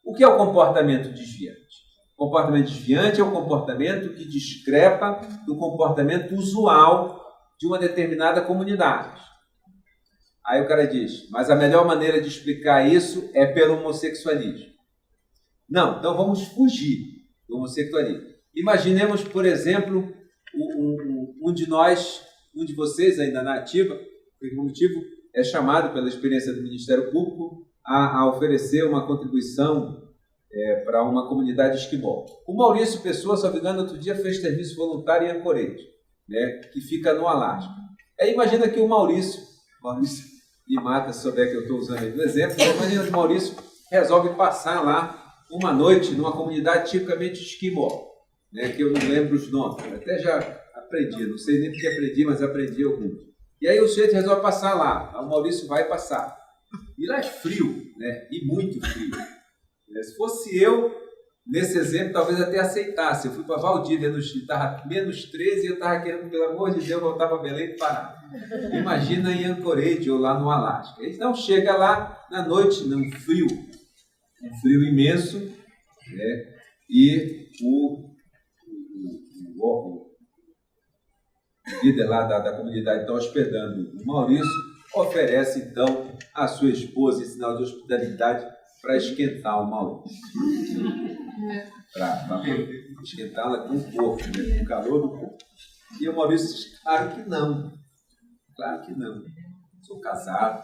O que é o comportamento desviante? O comportamento desviante é o comportamento que discrepa do comportamento usual de uma determinada comunidade. Aí o cara diz, mas a melhor maneira de explicar isso é pelo homossexualismo. Não, então vamos fugir do homossexualismo. Imaginemos, por exemplo, um de nós, um de vocês ainda na ativa, por algum motivo, é chamado pela experiência do Ministério Público a oferecer uma contribuição para uma comunidade esquimó. O Maurício Pessoa, se não me engano, outro dia fez serviço voluntário em Anchorage, né, que fica no Alasca. Aí imagina que o Maurício me mata se souber que eu estou usando ele do exemplo, imagina que o Maurício resolve passar lá uma noite numa comunidade tipicamente esquimó, né, que eu não lembro os nomes, até já aprendi, não sei nem porque aprendi, mas aprendi alguns. E aí o sujeito resolve passar lá, o Maurício vai passar. E lá é frio, né, e muito frio. Se fosse eu, nesse exemplo, talvez até aceitasse. Eu fui para Valdívia, estava menos 13 e eu estava querendo, pelo amor de Deus, voltar para Belém e parar. Imagina em Anchorage ou lá no Alasca. Então chega lá na noite, num frio, um frio imenso, né? E o líder lá da comunidade está hospedando o Maurício, oferece então a sua esposa em sinal de hospitalidade para esquentar o Maurício. Para esquentá-la com o corpo, né? Com o calor do corpo. E o Maurício diz, claro que não. Claro que não. Sou casado,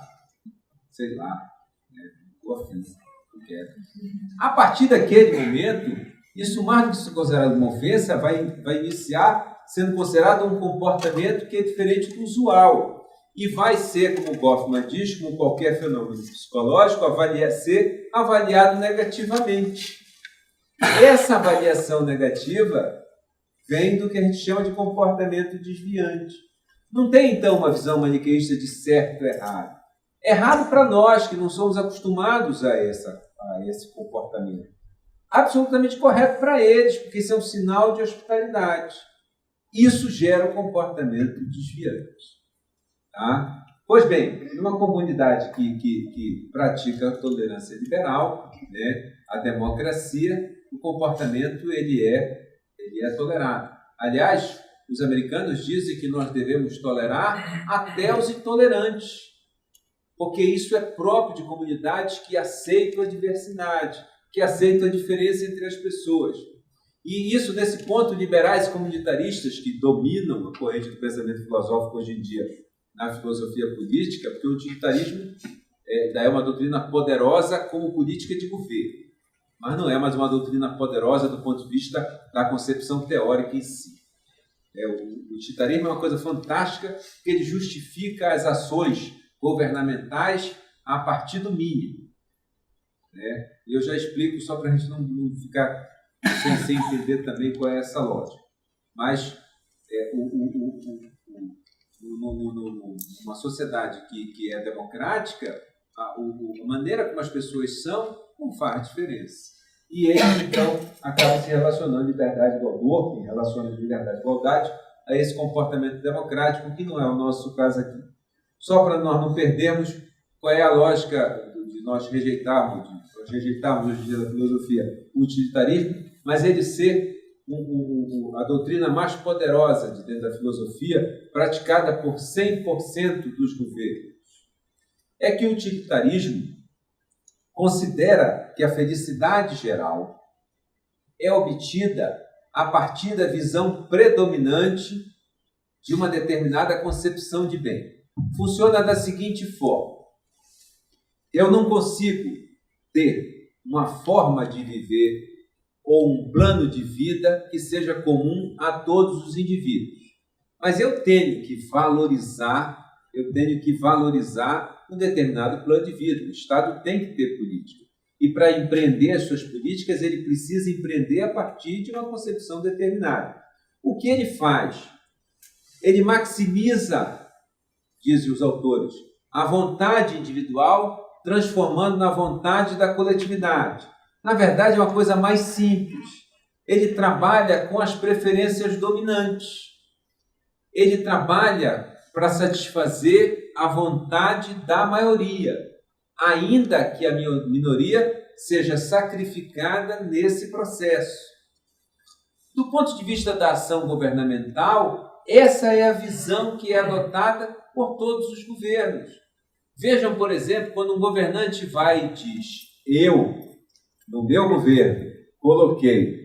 sei lá, né? Estou afim, não quero. A partir daquele momento, isso mais do que ser considerado uma ofensa, vai iniciar sendo considerado um comportamento que é diferente do usual. E vai ser, como o Goffman diz, como qualquer fenômeno psicológico, ser avaliado negativamente. Essa avaliação negativa vem do que a gente chama de comportamento desviante. Não tem, então, uma visão maniqueísta de certo e errado. Errado para nós, que não somos acostumados a esse comportamento. Absolutamente correto para eles, porque isso é um sinal de hospitalidade. Isso gera um comportamento desviante. Tá? Pois bem, numa comunidade que pratica a tolerância liberal, né, a democracia, o comportamento ele é tolerado. Aliás, os americanos dizem que nós devemos tolerar até os intolerantes, porque isso é próprio de comunidades que aceitam a diversidade, que aceitam a diferença entre as pessoas. E isso, nesse ponto, liberais comunitaristas que dominam a corrente do pensamento filosófico hoje em dia na filosofia política, porque o utilitarismo é uma doutrina poderosa como política de governo, mas não é mais uma doutrina poderosa do ponto de vista da concepção teórica em si. O utilitarismo é uma coisa fantástica, porque ele justifica as ações governamentais a partir do mínimo. Né? E eu já explico, só para a gente não ficar sem entender também qual é essa lógica. Mas numa sociedade que é democrática, a maneira como as pessoas são não faz diferença. E ele, então, acaba se relacionando liberdade do aborto, em relação à liberdade e igualdade, a esse comportamento democrático, que não é o nosso caso aqui. Só para nós não perdermos qual é a lógica de nós rejeitarmos hoje em dia da filosofia o utilitarismo, mas ele ser a doutrina mais poderosa de dentro da filosofia, praticada por 100% dos governos. É que o utilitarismo considera que a felicidade geral é obtida a partir da visão predominante de uma determinada concepção de bem. Funciona da seguinte forma: eu não consigo ter uma forma de viver ou um plano de vida que seja comum a todos os indivíduos. Mas eu tenho que valorizar um determinado plano de vida. O Estado tem que ter política. E para empreender as suas políticas, ele precisa empreender a partir de uma concepção determinada. O que ele faz? Ele maximiza, dizem os autores, a vontade individual, transformando na vontade da coletividade. Na verdade, é uma coisa mais simples. Ele trabalha com as preferências dominantes. Ele trabalha para satisfazer a vontade da maioria. ainda que a minoria seja sacrificada nesse processo. Do ponto de vista da ação governamental, essa é a visão que é adotada por todos os governos. Vejam, por exemplo, quando um governante vai e diz: eu, no meu governo, coloquei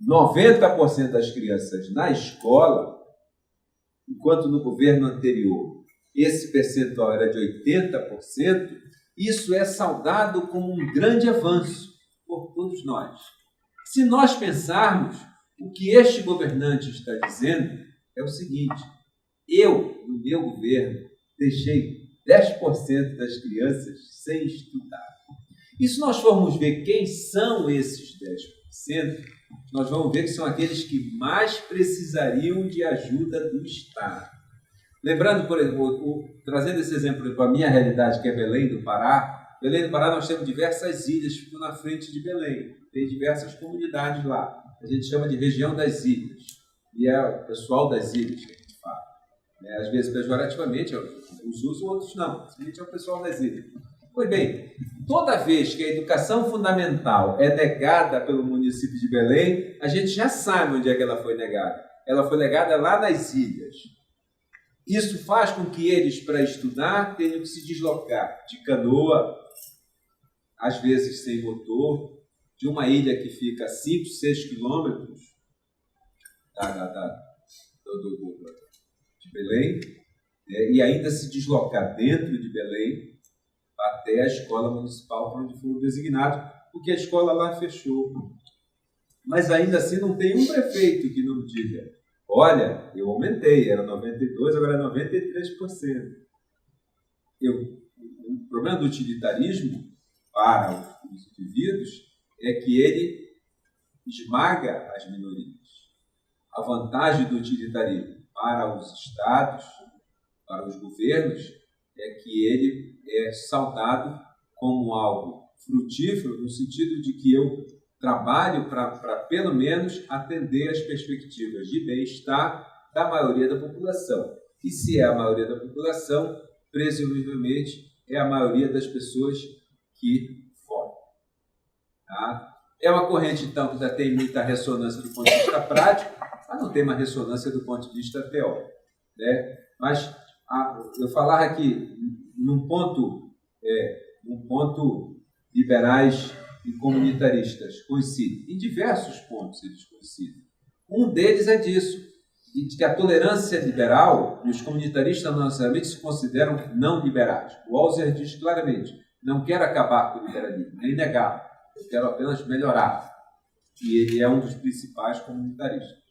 90% das crianças na escola, enquanto no governo anterior esse percentual era de 80%, isso é saudado como um grande avanço por todos nós. Se nós pensarmos, o que este governante está dizendo é o seguinte: eu, no meu governo, deixei 10% das crianças sem estudar. E se nós formos ver quem são esses 10%, nós vamos ver que são aqueles que mais precisariam de ajuda do Estado. Lembrando, por exemplo, trazendo esse exemplo para a minha realidade, que é Belém do Pará. Belém do Pará nós temos diversas ilhas que ficam na frente de Belém. Tem diversas comunidades lá. A gente chama de região das ilhas. E é o pessoal das ilhas que a gente fala. Às vezes pejorativamente, uns usam, outros não. Simplesmente é o pessoal das ilhas. Pois bem, toda vez que a educação fundamental é negada pelo município de Belém, a gente já sabe onde é que ela foi negada. Ela foi negada lá nas ilhas. Isso faz com que eles, para estudar, tenham que se deslocar de canoa, às vezes sem motor, de uma ilha que fica a 5, 6 quilômetros de Belém, e ainda se deslocar dentro de Belém até a escola municipal para onde foram designados, porque a escola lá fechou. Mas ainda assim não tem um prefeito que não diga: olha, eu aumentei, era 92%, agora é 93%. O problema do utilitarismo para os indivíduos é que ele esmaga as minorias. A vantagem do utilitarismo para os estados, para os governos, é que ele é saudado como algo frutífero, no sentido de que eu trabalho para, pelo menos, atender as perspectivas de bem-estar da maioria da população. E se é a maioria da população, presumivelmente é a maioria das pessoas que formam. Tá? É uma corrente, então, que ainda tem muita ressonância do ponto de vista prático, mas não tem uma ressonância do ponto de vista teórico. Né? Mas eu falar aqui num ponto liberais e comunitaristas coincidem. Em diversos pontos eles coincidem. Um deles é disso, de que a tolerância liberal e os comunitaristas não necessariamente se consideram não liberais. O Alzer diz claramente: não quero acabar com o liberalismo, nem negá-lo, eu quero apenas melhorar. E ele é um dos principais comunitaristas.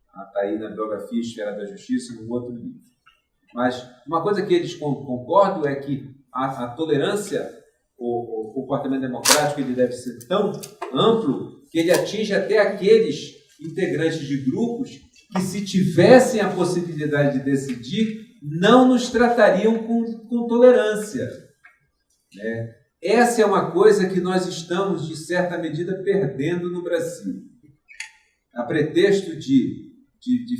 Está aí na biografia Esfera da Justiça, num outro livro. Mas uma coisa que eles concordam é que a tolerância, o comportamento democrático, ele deve ser tão amplo que ele atinge até aqueles integrantes de grupos que, se tivessem a possibilidade de decidir, não nos tratariam com tolerância. Né? Essa é uma coisa que nós estamos, de certa medida, perdendo no Brasil. A pretexto de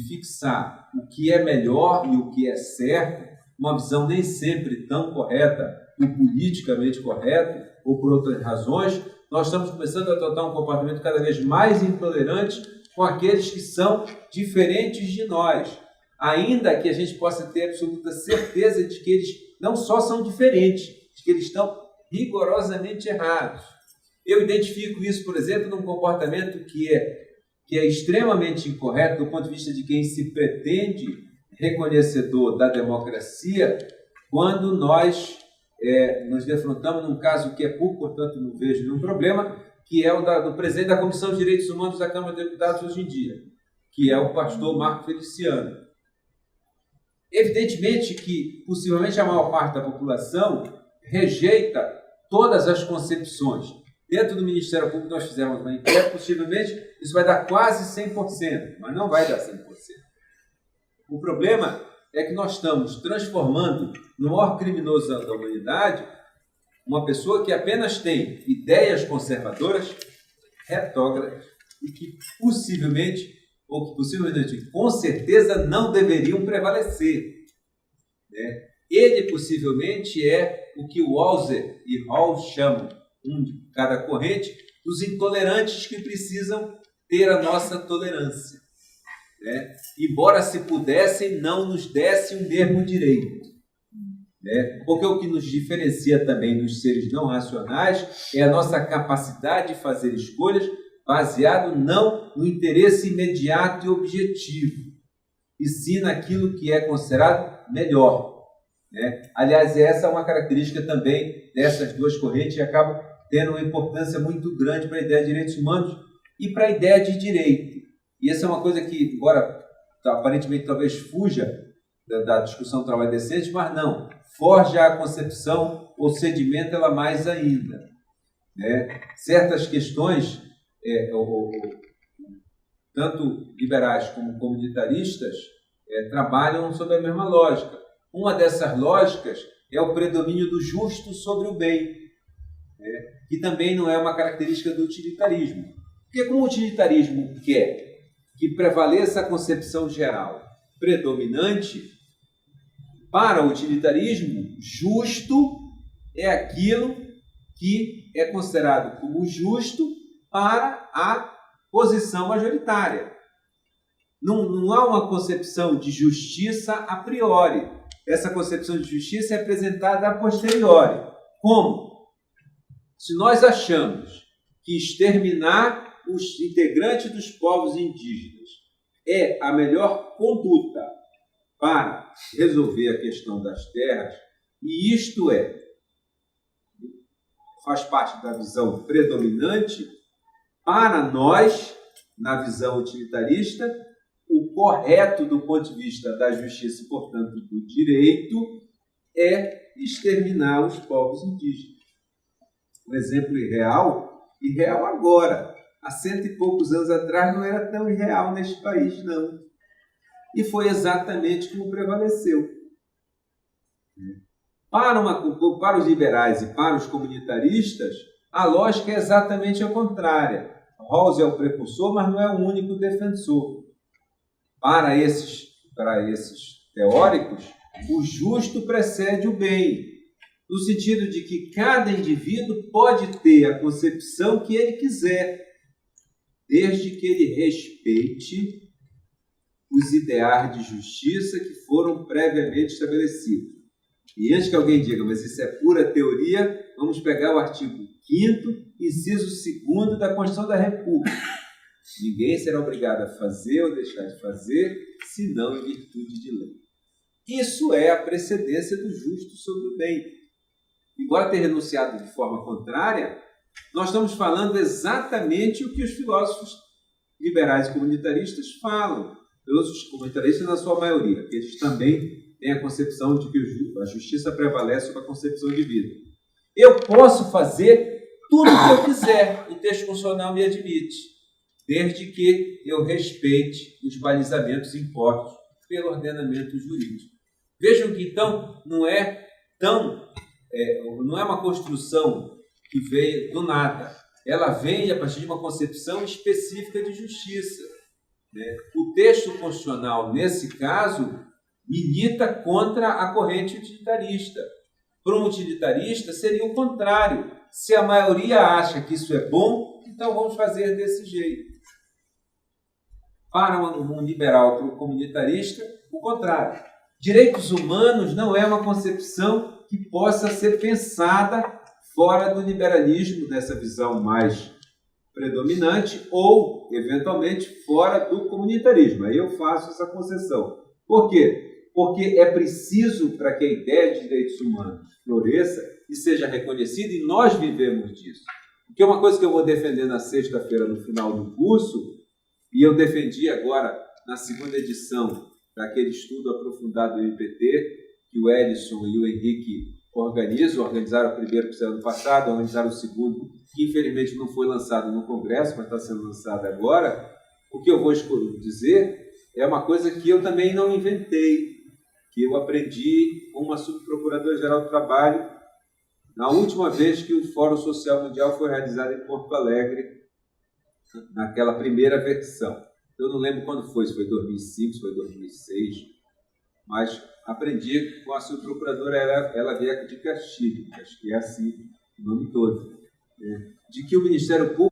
fixar o que é melhor e o que é certo, uma visão nem sempre tão correta, ou politicamente correto, ou por outras razões, nós estamos começando a adotar um comportamento cada vez mais intolerante com aqueles que são diferentes de nós, ainda que a gente possa ter absoluta certeza de que eles não só são diferentes, de que eles estão rigorosamente errados. Eu identifico isso, por exemplo, num comportamento que é extremamente incorreto do ponto de vista de quem se pretende reconhecedor da democracia, quando nós nos defrontamos num caso que é público, portanto não vejo nenhum problema, que é o do presidente da Comissão de Direitos Humanos da Câmara de Deputados hoje em dia, que é o pastor Marco Feliciano. Evidentemente que, possivelmente, a maior parte da população rejeita todas as concepções. Dentro do Ministério Público nós fizemos uma enquete, possivelmente isso vai dar quase 100%, mas não vai dar 100%. O problema é que nós estamos transformando no maior criminoso da humanidade uma pessoa que apenas tem ideias conservadoras, retrógradas, e que possivelmente, com certeza, não deveriam prevalecer. Né? Ele possivelmente é o que Walser e Hall chamam, um de cada corrente, dos intolerantes que precisam ter a nossa tolerância. Né? Embora se pudessem, não nos desse o mesmo direito. Né? Porque o que nos diferencia também dos seres não racionais é a nossa capacidade de fazer escolhas baseado não no interesse imediato e objetivo, e sim naquilo que é considerado melhor. Né? Aliás, essa é uma característica também dessas duas correntes e acaba tendo uma importância muito grande para a ideia de direitos humanos e para a ideia de direito. E essa é uma coisa que, embora aparentemente talvez fuja da discussão do trabalho decente, mas não, forja a concepção ou sedimenta ela mais ainda. Né? Certas questões, tanto liberais como comunitaristas, trabalham sob a mesma lógica. Uma dessas lógicas é o predomínio do justo sobre o bem, né? Que também não é uma característica do utilitarismo. Porque como o utilitarismo quer que prevaleça a concepção geral predominante, para o utilitarismo, justo é aquilo que é considerado como justo para a posição majoritária. Não há uma concepção de justiça a priori. Essa concepção de justiça é apresentada a posteriori. Como? Se nós achamos que exterminar os integrantes dos povos indígenas é a melhor conduta para resolver a questão das terras, e isto faz parte da visão predominante, para nós, na visão utilitarista, o correto do ponto de vista da justiça e, portanto, do direito, é exterminar os povos indígenas. Um exemplo irreal agora. Há 100 e poucos anos atrás não era tão irreal neste país, não. E foi exatamente como prevaleceu. Para os liberais e para os comunitaristas, a lógica é exatamente a contrária. Rawls é o precursor, mas não é o único defensor. Para esses teóricos, o justo precede o bem, no sentido de que cada indivíduo pode ter a concepção que ele quiser, desde que ele respeite os ideais de justiça que foram previamente estabelecidos. E antes que alguém diga, mas isso é pura teoria, vamos pegar o artigo 5º, inciso 2º da Constituição da República. Ninguém será obrigado a fazer ou deixar de fazer, senão em virtude de lei. Isso é a precedência do justo sobre o bem. Embora ter renunciado de forma contrária, nós estamos falando exatamente o que os filósofos liberais e comunitaristas falam. Os comunitaristas, na sua maioria, que eles também têm a concepção de que a justiça prevalece sobre a concepção de vida. Eu posso fazer tudo o que eu quiser, o texto constitucional me admite, desde que eu respeite os balizamentos impostos pelo ordenamento jurídico. Vejam que, então, não é uma construção que veio do nada. Ela vem a partir de uma concepção específica de justiça. Né? O texto constitucional, nesse caso, milita contra a corrente utilitarista. Para um utilitarista, seria o contrário. Se a maioria acha que isso é bom, então vamos fazer desse jeito. Para um liberal, para um comunitarista, o contrário. Direitos humanos não é uma concepção que possa ser pensada fora do liberalismo, nessa visão mais predominante, ou, eventualmente, fora do comunitarismo. Aí eu faço essa concessão. Por quê? Porque é preciso, para que a ideia de direitos humanos floresça e seja reconhecida, e nós vivemos disso. Porque uma coisa que eu vou defender na sexta-feira, no final do curso, e eu defendi agora na segunda edição daquele estudo aprofundado do IPT, que o Ellison e o Henrique organizaram o primeiro que ano passado, organizaram o segundo, que infelizmente não foi lançado no Congresso, mas está sendo lançado agora. O que eu vou dizer é uma coisa que eu também não inventei, que eu aprendi com uma subprocuradora-geral do Trabalho na última vez que o Fórum Social Mundial foi realizado em Porto Alegre, naquela primeira versão. Eu não lembro quando foi, se foi 2005, se foi 2006, mas aprendi com a subprocuradora Ela Vieca de Castilho, acho que é assim o nome todo, né? De que o Ministério Público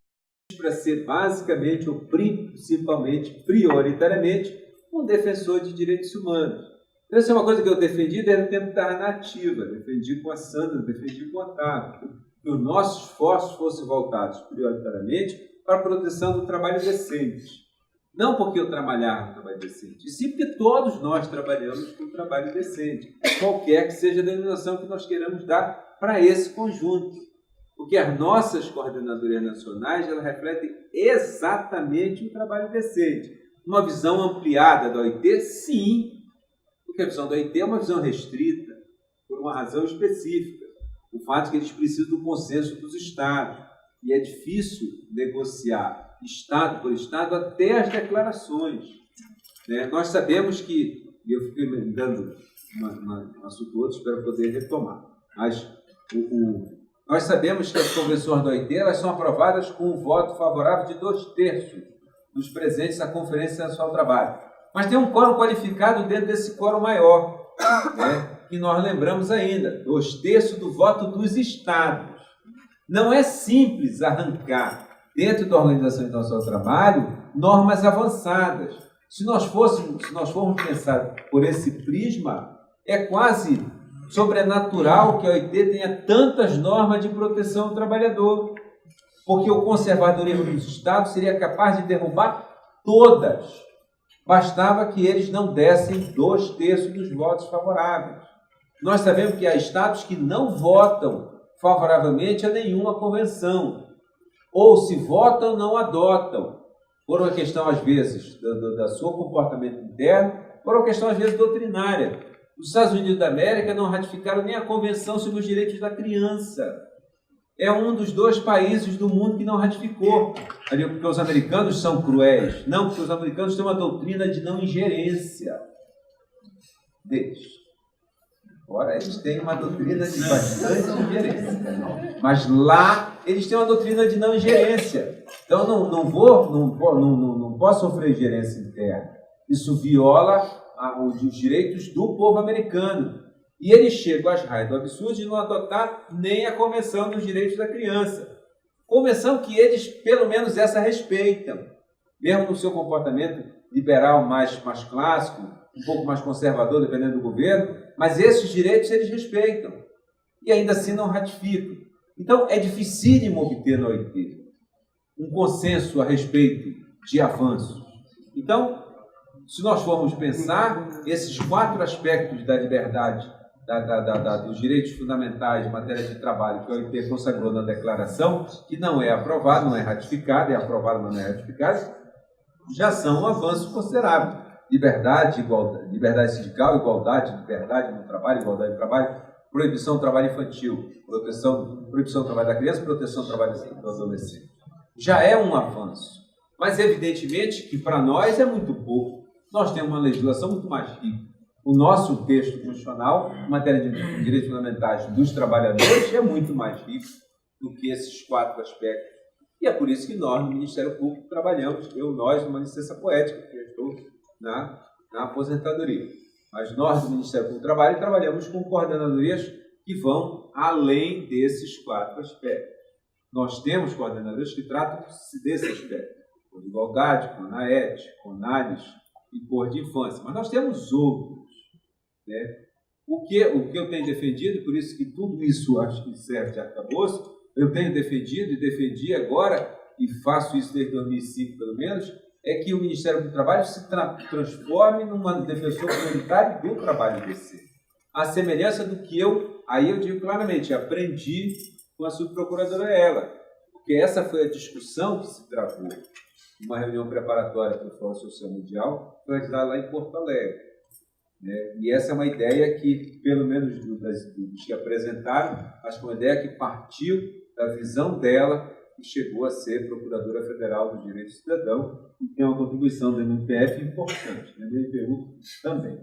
para ser basicamente ou principalmente, prioritariamente, um defensor de direitos humanos. Então, essa é uma coisa que eu defendi desde o tempo que estava na ativa, defendi com a Sandra, defendi com o Otávio, que os nossos esforços fossem voltados prioritariamente para a proteção do trabalho decente. Não porque eu trabalhar no trabalho decente, e sim porque todos nós trabalhamos com o trabalho decente, qualquer que seja a denominação que nós queiramos dar para esse conjunto. Porque as nossas coordenadorias nacionais, elas refletem exatamente o trabalho decente. Uma visão ampliada da OIT, sim, porque a visão da OIT é uma visão restrita, por uma razão específica. O fato de que eles precisam do consenso dos Estados. E é difícil negociar Estado por Estado até as declarações, né? Nós sabemos que, eu fiquei me dando um assunto outro, espero poder retomar, mas nós sabemos que as convenções da OIT elas são aprovadas com um voto favorável de 2/3 dos presentes à Conferência Nacional do Trabalho. Mas tem um quórum qualificado dentro desse quórum maior, né? Que nós lembramos ainda, 2/3 do voto dos Estados. Não é simples arrancar dentro da Organização Internacional do Trabalho normas avançadas. Se nós formos pensar por esse prisma, é quase sobrenatural que a OIT tenha tantas normas de proteção ao trabalhador, porque o conservadorismo dos Estados seria capaz de derrubar todas. Bastava que eles não dessem 2/3 dos votos favoráveis. Nós sabemos que há Estados que não votam favoravelmente a nenhuma convenção, ou se votam, não adotam, por uma questão, às vezes, do seu comportamento interno, por uma questão, às vezes, doutrinária. Os Estados Unidos da América não ratificaram nem a Convenção sobre os Direitos da Criança. É um dos 2 países do mundo que não ratificou. Porque os americanos são cruéis. Não, porque os americanos têm uma doutrina de não ingerência deles. Ora, eles têm uma doutrina de bastante ingerência. Mas lá, eles têm uma doutrina de não ingerência. Então, não posso sofrer ingerência interna. Isso viola os direitos do povo americano. E eles chegam às raias do absurdo de não adotar nem a Convenção dos Direitos da Criança. Convenção que eles, pelo menos essa, respeitam. Mesmo no seu comportamento liberal mais clássico, um pouco mais conservador, dependendo do governo, mas esses direitos eles respeitam. E ainda assim não ratificam. Então, é dificílimo obter na OIT um consenso a respeito de avanços. Então, se nós formos pensar, esses 4 aspectos da liberdade, dos direitos fundamentais em matéria de trabalho que a OIT consagrou na declaração, que não é aprovado, não é ratificado, é aprovado, mas não é ratificado, já são um avanço considerável. Liberdade, igualdade, liberdade sindical, igualdade, liberdade no trabalho, igualdade no trabalho, proibição do trabalho infantil, proibição do trabalho da criança, proteção do trabalho do adolescente. Já é um avanço, mas evidentemente que para nós é muito pouco. Nós temos uma legislação muito mais rica. O nosso texto constitucional, em matéria de direitos fundamentais dos trabalhadores, é muito mais rico do que esses 4 aspectos. E é por isso que nós, no Ministério Público, trabalhamos, nós, numa licença poética, que eu estou na aposentadoria. Mas nós, do Ministério Público do Trabalho, trabalhamos com coordenadorias que vão além desses 4 aspectos. Nós temos coordenadores que tratam desse aspecto, por igualdade, com ANAET, com ANALIS e por de infância. Mas nós temos outros, né? O que eu tenho defendido, por isso que tudo isso acho que serve de arcabouço, eu tenho defendido e defendi agora, e faço isso desde 2005 pelo menos, é que o Ministério do Trabalho se transforme num defensor prioritário do trabalho decente. A semelhança do que aí eu digo claramente, aprendi com a subprocuradora Ela, porque essa foi a discussão que se travou numa reunião preparatória para o Fórum Social Mundial, foi realizada lá em Porto Alegre. Né? E essa é uma ideia que, pelo menos dos que apresentaram, acho que é uma ideia que partiu da visão dela e chegou a ser Procuradora Federal dos Direitos do Cidadão e tem uma contribuição do MPF importante, né? Do IPU também.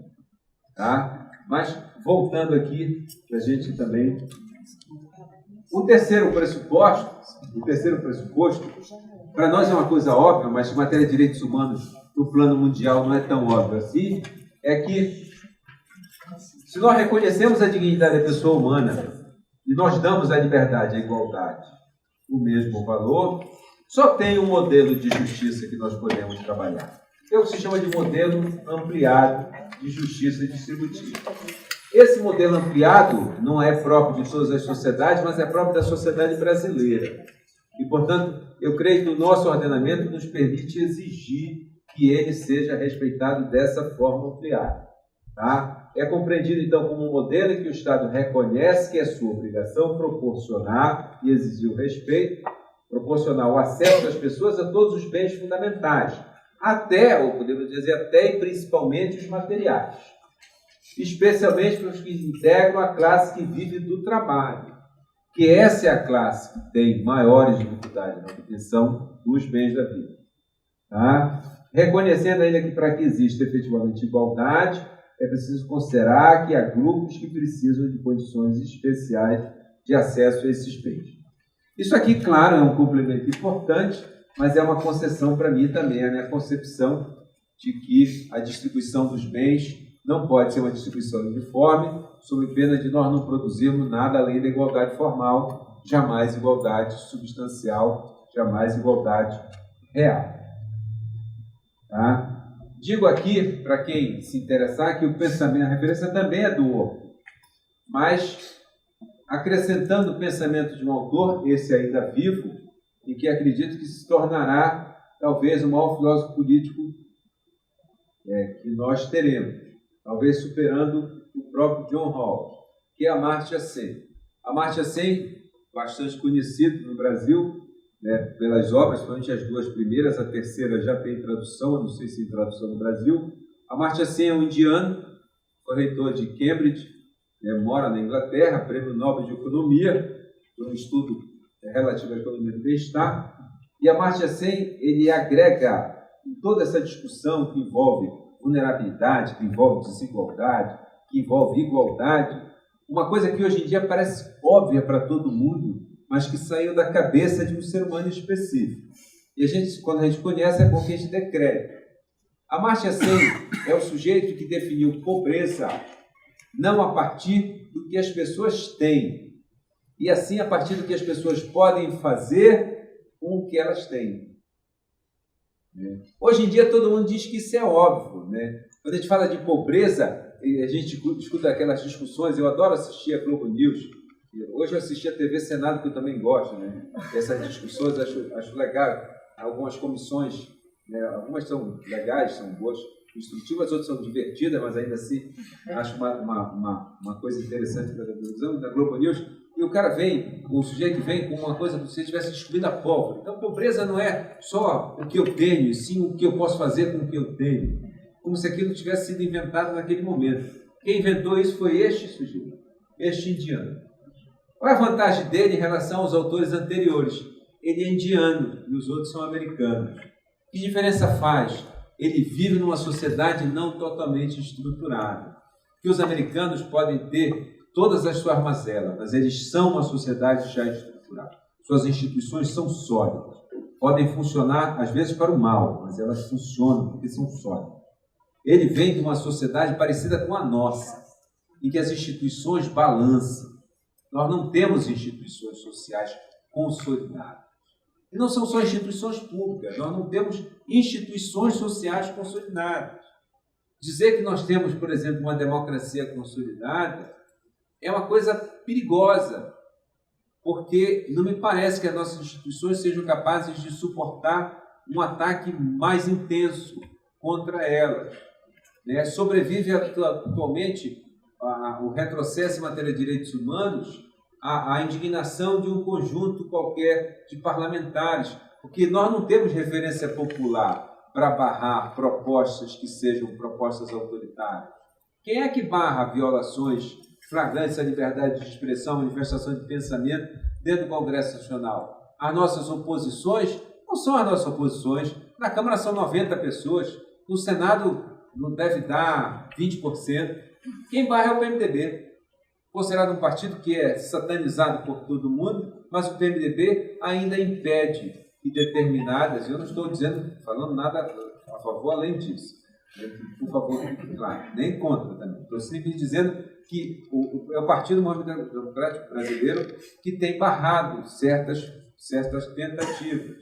Tá? Mas, voltando aqui, para a gente também... O terceiro pressuposto, para nós é uma coisa óbvia, mas em matéria de direitos humanos no plano mundial não é tão óbvio assim, é que Se nós reconhecemos a dignidade da pessoa humana e nós damos a liberdade, a igualdade, o mesmo valor, só tem um modelo de justiça que nós podemos trabalhar. É o que se chama de modelo ampliado de justiça distributiva. Esse modelo ampliado não é próprio de todas as sociedades, mas é próprio da sociedade brasileira. E, portanto, eu creio que o nosso ordenamento nos permite exigir que ele seja respeitado dessa forma ampliada. Tá? É compreendido, então, como um modelo em que o Estado reconhece que é sua obrigação proporcionar e exigir o respeito, proporcionar o acesso das pessoas a todos os bens fundamentais, até, ou podemos dizer, até e principalmente os materiais, especialmente para os que integram a classe que vive do trabalho, que essa é a classe que tem maiores dificuldades na obtenção dos bens da vida. Tá? Reconhecendo ainda que para que exista efetivamente igualdade, é preciso considerar que há grupos que precisam de condições especiais de acesso a esses bens. Isso aqui, claro, é um complemento importante, mas é uma concessão para mim também, a minha concepção de que a distribuição dos bens não pode ser uma distribuição uniforme, sob pena de nós não produzirmos nada além da igualdade formal, jamais igualdade substancial, jamais igualdade real. Tá? Digo aqui, para quem se interessar, que o pensamento, a referência também é do Orwell, mas acrescentando o pensamento de um autor, esse ainda vivo, e que acredito que se tornará talvez o maior filósofo político que nós teremos, talvez superando o próprio John Rawls, que é Amartya Sen. Amartya Sen, bastante conhecido no Brasil, pelas obras, principalmente as duas primeiras, a terceira já tem tradução, não sei se tem tradução no Brasil. Amartya Sen é um indiano, foi reitor de Cambridge, mora na Inglaterra, prêmio Nobel de Economia, por um estudo relativo à economia do bem-estar. E Amartya Sen, ele agrega em toda essa discussão que envolve vulnerabilidade, que envolve desigualdade, que envolve igualdade, uma coisa que hoje em dia parece óbvia para todo mundo, mas que saiu da cabeça de um ser humano específico. E quando a gente conhece, é bom que a gente dê crédito. Amartya Sen é o sujeito que definiu pobreza não a partir do que as pessoas têm, e assim a partir do que as pessoas podem fazer com o que elas têm. Hoje em dia todo mundo diz que isso é óbvio. Quando a gente fala de pobreza, a gente escuta aquelas discussões, eu adoro assistir a Globo News. Hoje eu assisti a TV Senado, que eu também gosto, Essas discussões acho legal. Algumas comissões, algumas são legais, são boas, instrutivas, outras são divertidas, mas ainda assim acho uma coisa interessante para a televisão, da Globo News. E o sujeito vem com uma coisa como se ele tivesse descobrindo a pólvora. Então, pobreza não é só o que eu tenho, sim o que eu posso fazer com o que eu tenho. Como se aquilo tivesse sido inventado naquele momento. Quem inventou isso foi este sujeito, este indiano. Qual é a vantagem dele em relação aos autores anteriores? Ele é indiano e os outros são americanos. Que diferença faz? Ele vive numa sociedade não totalmente estruturada. Que os americanos podem ter todas as suas mazelas, mas eles são uma sociedade já estruturada. Suas instituições são sólidas. Podem funcionar, às vezes, para o mal, mas elas funcionam porque são sólidas. Ele vem de uma sociedade parecida com a nossa, em que as instituições balançam. Nós não temos instituições sociais consolidadas. E não são só instituições públicas, nós não temos instituições sociais consolidadas. Dizer que nós temos, por exemplo, uma democracia consolidada é uma coisa perigosa, porque não me parece que as nossas instituições sejam capazes de suportar um ataque mais intenso contra elas. Sobrevive atualmente o retrocesso em matéria de direitos humanos à indignação de um conjunto qualquer de parlamentares, porque nós não temos referência popular para barrar propostas que sejam propostas autoritárias. Quem é que barra violações flagrantes à liberdade de expressão, manifestação de pensamento dentro do Congresso Nacional? As nossas oposições não são as nossas oposições. Na Câmara são 90 pessoas, no Senado não deve dar 20%. Quem barra é o PMDB, considerado um partido que é satanizado por todo mundo, mas o PMDB ainda impede que determinadas, eu não estou falando nada a favor além disso, Por favor, fique claro. Nem contra também. Estou simplesmente dizendo que é o Partido Movimento Democrático Brasileiro que tem barrado certas tentativas,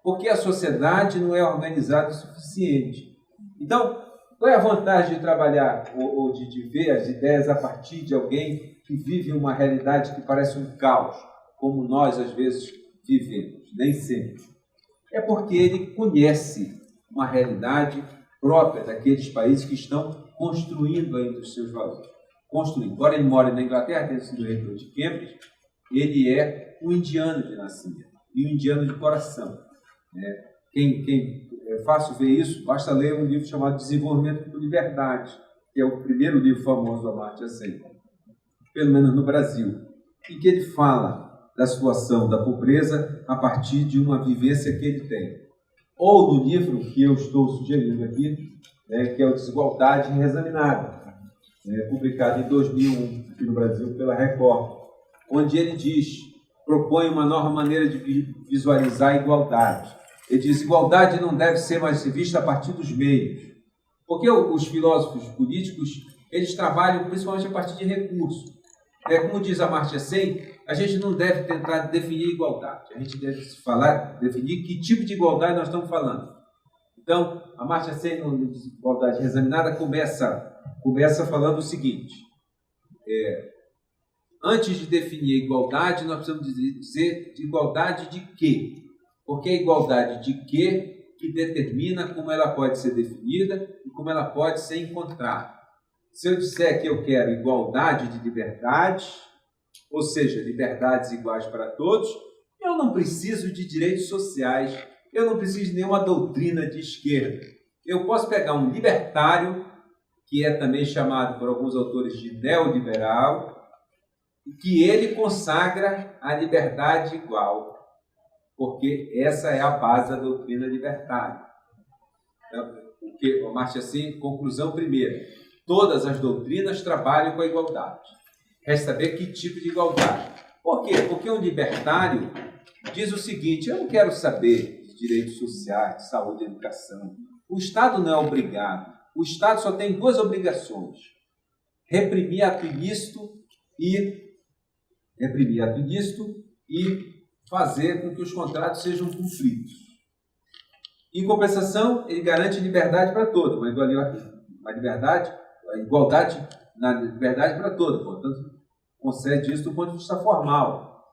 porque a sociedade não é organizada o suficiente. Então, qual é a vantagem de trabalhar ou de ver as ideias a partir de alguém que vive uma realidade que parece um caos, como nós, às vezes, vivemos? Nem sempre. É porque ele conhece uma realidade própria daqueles países que estão construindo ainda os seus valores. Construindo. Embora ele more na Inglaterra, tenha sido reitor de Cambridge, ele é um indiano de nascimento e um indiano de coração. Quem é fácil ver isso, basta ler um livro chamado Desenvolvimento por Liberdade, que é o primeiro livro famoso do Amartya Sen, pelo menos no Brasil, em que ele fala da situação da pobreza a partir de uma vivência que ele tem. Ou no livro que eu estou sugerindo aqui, que é o Desigualdade Reexaminada, publicado em 2001 aqui no Brasil pela Record, onde ele propõe uma nova maneira de visualizar a igualdade. Ele diz: igualdade não deve ser mais vista a partir dos meios, porque os filósofos políticos eles trabalham principalmente a partir de recursos. Como diz Amartya Sen, a gente não deve tentar definir igualdade, a gente deve definir que tipo de igualdade nós estamos falando. Então, Amartya Sen, no Desigualdade Reexaminada, começa falando o seguinte: antes de definir a igualdade, nós precisamos dizer de igualdade de quê? Porque é a igualdade de quê que determina como ela pode ser definida e como ela pode ser encontrada. Se eu disser que eu quero igualdade de liberdade, ou seja, liberdades iguais para todos, eu não preciso de direitos sociais, eu não preciso de nenhuma doutrina de esquerda. Eu posso pegar um libertário, que é também chamado por alguns autores de neoliberal, que ele consagra a liberdade igual, porque essa é a base da doutrina libertária. Então, Amartya Sen, conclusão primeira: todas as doutrinas trabalham com a igualdade. Resta saber que tipo de igualdade. Por quê? Porque um libertário diz o seguinte: eu não quero saber de direitos sociais, de saúde e educação. O Estado não é obrigado. O Estado só tem duas obrigações: reprimir ato ilícito e fazer com que os contratos sejam cumpridos. Em compensação, ele garante liberdade para todos, a igualdade na liberdade para todos, portanto, concede isso do ponto de vista formal.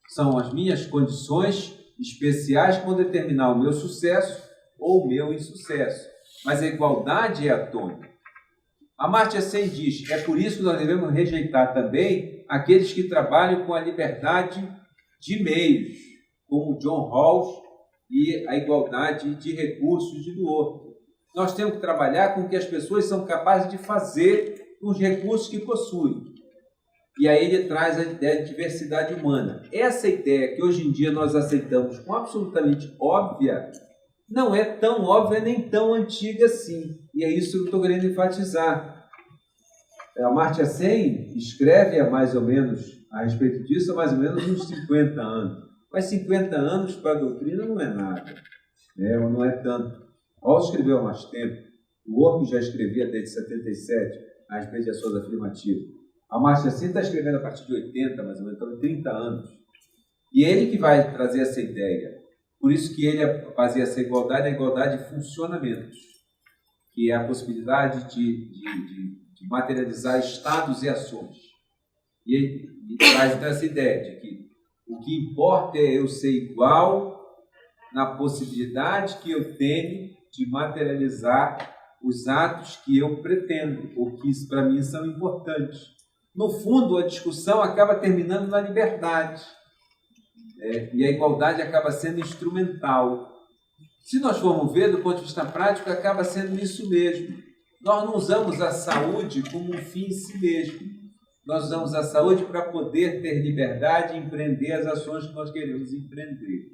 São as minhas condições especiais que vão determinar o meu sucesso ou o meu insucesso. Mas a igualdade é atômica. Amartya Sen diz: é por isso que nós devemos rejeitar também aqueles que trabalham com a liberdade de meios, como John Rawls e a igualdade de recursos de do outro. Nós temos que trabalhar com o que as pessoas são capazes de fazer com os recursos que possuem. E aí ele traz a ideia de diversidade humana. Essa ideia que hoje em dia nós aceitamos como absolutamente óbvia, não é tão óbvia nem tão antiga assim. E é isso que eu estou querendo enfatizar. Amartya Sen escreve mais ou menos a respeito disso há mais ou menos uns 50 anos. Mas 50 anos para a doutrina não é nada, não é tanto. Rawls escreveu há mais tempo. O Orbe já escrevia desde 77 a respeito de ações afirmativas. Amartya Sen está escrevendo a partir de 80, mais ou menos, então 30 anos. E é ele que vai trazer essa ideia. Por isso que ele fazia essa igualdade, a igualdade de funcionamentos, que é a possibilidade de materializar estados e ações. E ele traz então essa ideia de que o que importa é eu ser igual na possibilidade que eu tenho de materializar os atos que eu pretendo, ou que para mim são importantes. No fundo, a discussão acaba terminando na liberdade. E a igualdade acaba sendo instrumental. Se nós formos ver, do ponto de vista prático, acaba sendo isso mesmo. Nós não usamos a saúde como um fim em si mesmo. Nós usamos a saúde para poder ter liberdade e empreender as ações que nós queremos empreender.